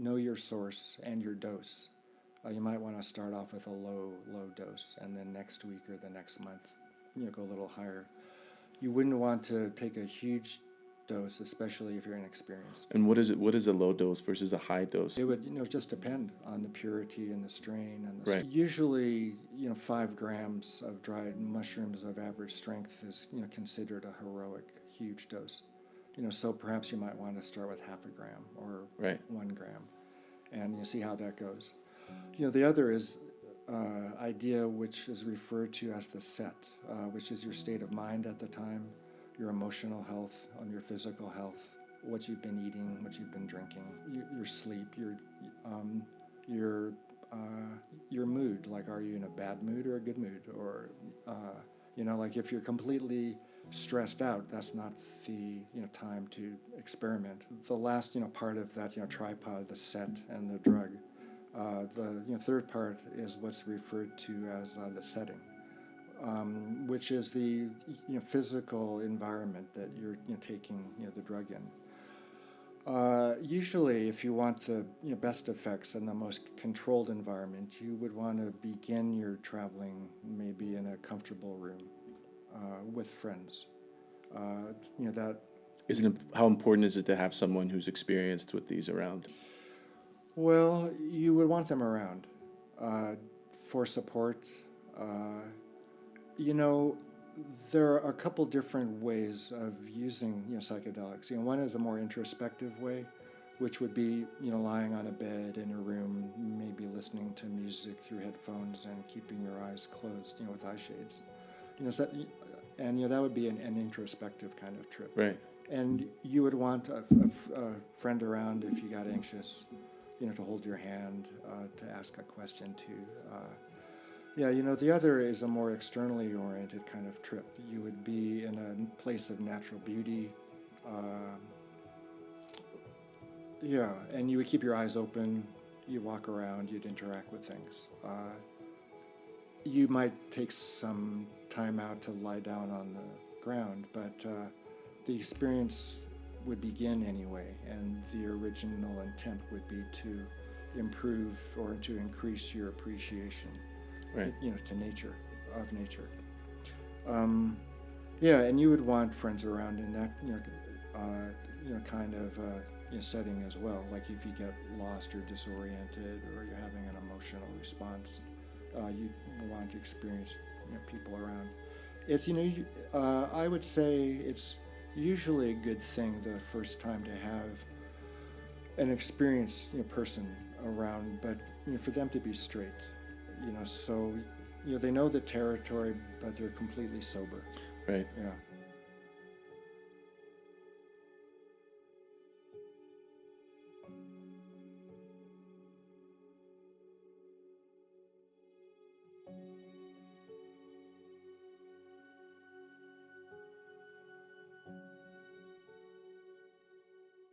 know your source and your dose. You might want to start off with a low dose, and then next week or the next month, go a little higher. You wouldn't want to take a huge dose, especially if you're inexperienced. And what is it? What is a low dose versus a high dose? It would, just depend on the purity and the strain and the right. Usually, 5 grams of dried mushrooms of average strength is, considered a heroic, huge dose. So perhaps you might want to start with half a gram or right. 1 gram, and you see how that goes. The other is idea which is referred to as the set, which is your state of mind at the time, your emotional health, your physical health, what you've been eating, what you've been drinking, your sleep, your mood. Like, are you in a bad mood or a good mood? Or, like if you're completely stressed out, that's not the time to experiment. The last part of that tripod, the set and the drug. The third part is what's referred to as the setting, which is the physical environment that you're taking the drug in. Usually, if you want the best effects and the most controlled environment, you would want to begin your traveling maybe in a comfortable room with friends. How important is it to have someone who's experienced with these around? Well, you would want them around for support. There are a couple different ways of using psychedelics. One is a more introspective way, which would be lying on a bed in a room, maybe listening to music through headphones and keeping your eyes closed, with eye shades. That would be an introspective kind of trip. Right. And you would want a friend around if you got anxious, to hold your hand, to ask a question to. The other is a more externally oriented kind of trip. You would be in a place of natural beauty. And you would keep your eyes open. You'd walk around. You'd interact with things. You might take some time out to lie down on the ground, but the experience would begin anyway, and the original intent would be to improve or to increase your appreciation, right? To nature, of nature. And you would want friends around in that, kind of setting as well. Like if you get lost or disoriented, or you're having an emotional response, you want to experience people around. It's I would say it's usually a good thing the first time to have an experienced person around, but for them to be straight, so they know the territory, but they're completely sober. Right. Yeah.